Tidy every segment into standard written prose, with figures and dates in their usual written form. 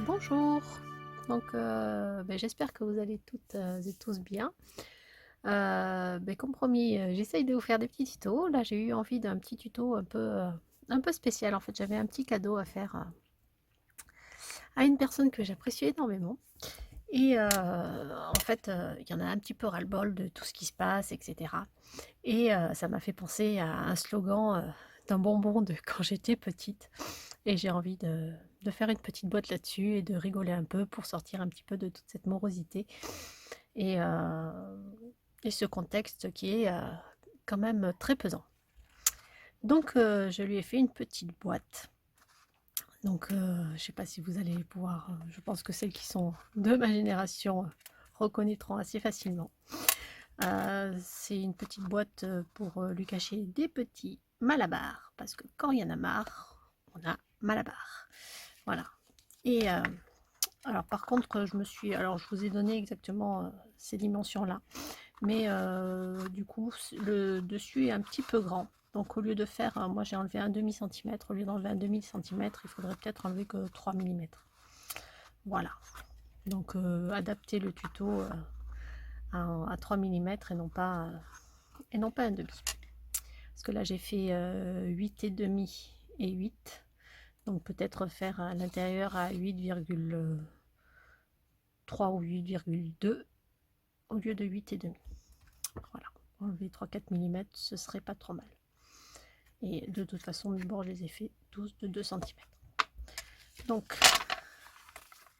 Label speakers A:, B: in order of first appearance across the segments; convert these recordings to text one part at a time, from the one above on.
A: Bonjour, donc j'espère que vous allez toutes et tous bien. Comme promis, j'essaye de vous faire des petits tutos. Là, j'ai eu envie d'un petit tuto un peu spécial. En fait, j'avais un petit cadeau à faire à une personne que j'apprécie énormément. Et en fait, il y en a un petit peu ras-le-bol de tout ce qui se passe, etc. Et ça m'a fait penser à un slogan d'un bonbon de quand j'étais petite. Et j'ai envie de faire une petite boîte là-dessus et de rigoler un peu pour sortir un petit peu de toute cette morosité et, euh, et ce contexte qui est quand même très pesant. Donc je lui ai fait une petite boîte. Donc je ne sais pas si vous allez pouvoir, je pense que celles qui sont de ma génération reconnaîtront assez facilement. C'est une petite boîte pour lui cacher des petits malabars, parce que quand il y en a marre, on a malabar. Voilà. Et alors par contre, je vous ai donné exactement ces dimensions-là, mais du coup, le dessus est un petit peu grand. Donc au lieu de faire, moi j'ai enlevé un demi-centimètre, au lieu d'enlever un demi-centimètre, il faudrait peut-être enlever que 3 millimètres. Voilà. Donc adapter le tuto à 3 millimètres et non pas un demi. Parce que là j'ai fait 8 et demi et 8. Donc peut-être faire à l'intérieur à 8,3 ou 8,2 au lieu de 8 et demi. Voilà, enlever 3-4 mm, ce serait pas trop mal. Et de toute façon, mes bords, je les ai fait tous de 2 cm. Donc,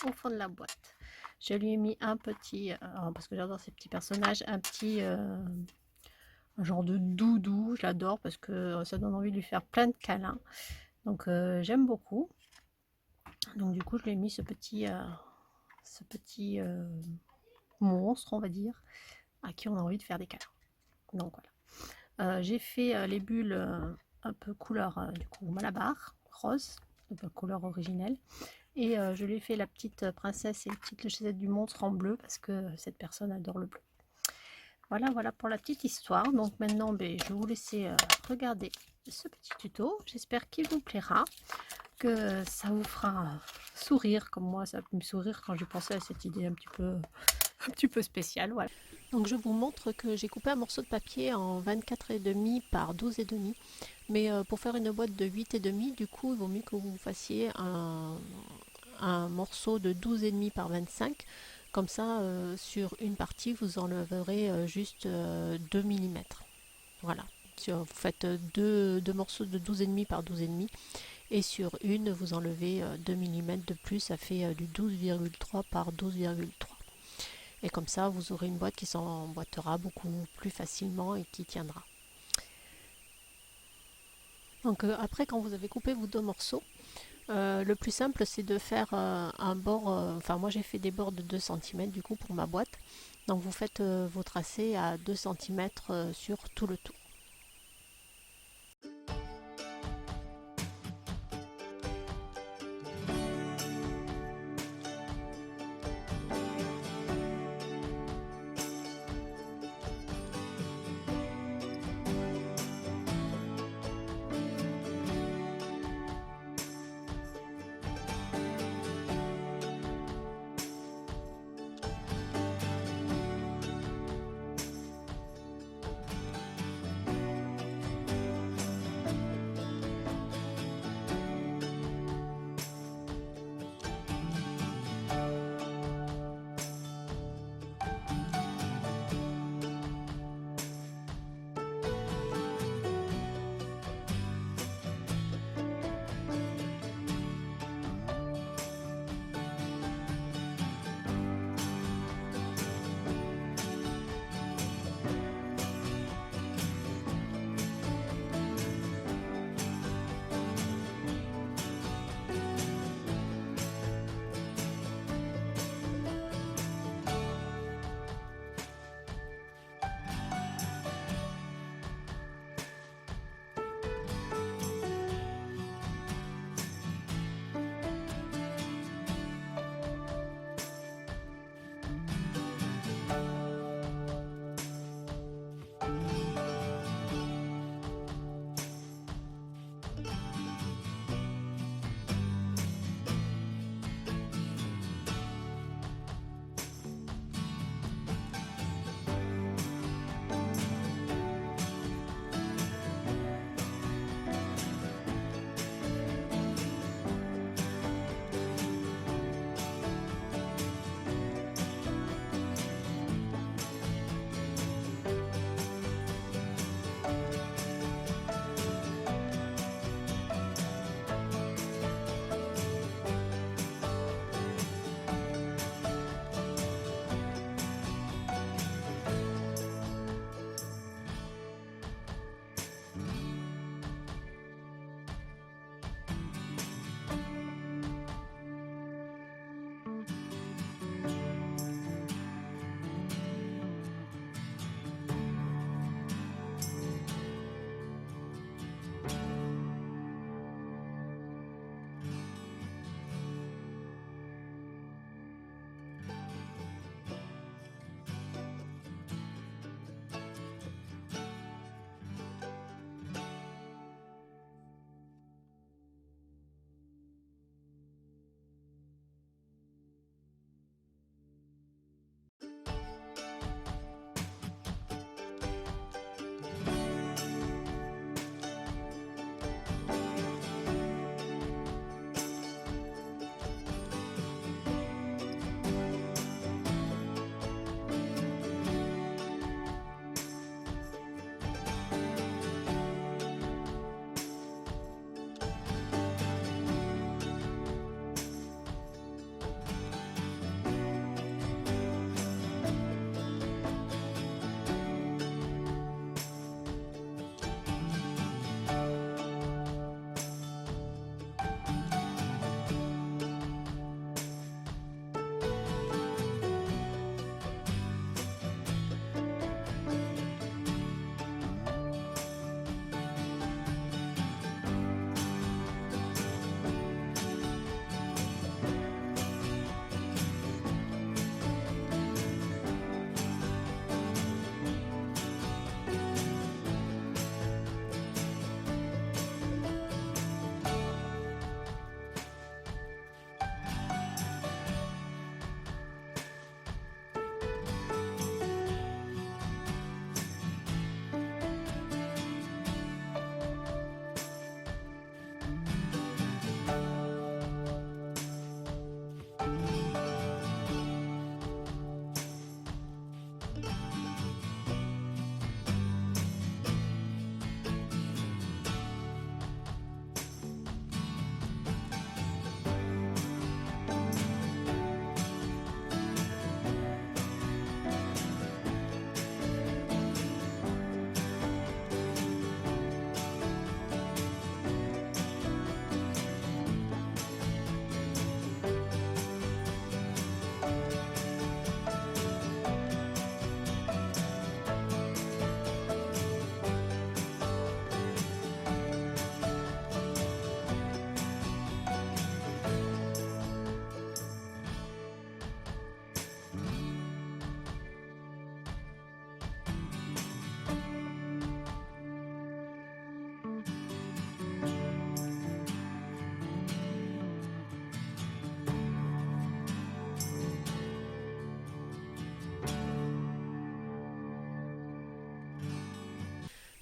A: au fond de la boîte, je lui ai mis un petit, parce que j'adore ces petits personnages, un genre de doudou, j'adore parce que ça donne envie de lui faire plein de câlins. Donc j'aime beaucoup. Donc du coup, je lui ai mis ce petit monstre, on va dire, à qui on a envie de faire des câlins. Donc voilà. J'ai fait les bulles un peu couleur du coup Malabar, rose, de couleur originelle. Et je lui ai fait la petite princesse et la petite chaussette du monstre en bleu parce que cette personne adore le bleu. Voilà, voilà pour la petite histoire. Donc maintenant, je vais vous laisser regarder ce petit tuto. J'espère qu'il vous plaira, que ça vous fera sourire comme moi. Ça a pu me sourire quand j'ai pensé à cette idée un petit peu spéciale. Voilà. Donc je vous montre que j'ai coupé un morceau de papier en 24,5 par 12,5. Mais pour faire une boîte de 8,5, du coup, il vaut mieux que vous fassiez un morceau de 12,5 par 25. Comme ça, sur une partie, vous enleverez juste 2 millimètres. Voilà. Vous faites deux morceaux de 12,5 par 12,5. Et sur une, vous enlevez 2 millimètres de plus. Ça fait du 12,3 par 12,3. Et comme ça, vous aurez une boîte qui s'emboîtera beaucoup plus facilement et qui tiendra. Donc après, quand vous avez coupé vos deux morceaux, le plus simple, c'est de faire un bord, enfin moi j'ai fait des bords de 2 cm du coup pour ma boîte. Donc vous faites vos tracés à 2 cm sur tout le tour.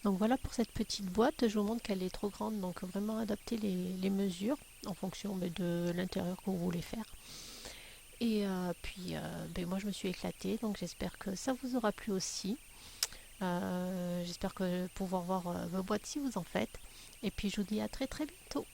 A: Donc voilà pour cette petite boîte, je vous montre qu'elle est trop grande, donc vraiment adapter les mesures en fonction de l'intérieur que vous voulez faire. Et puis moi je me suis éclatée, donc j'espère que ça vous aura plu aussi. J'espère que pouvoir voir vos boîtes si vous en faites. Et puis je vous dis à très très bientôt.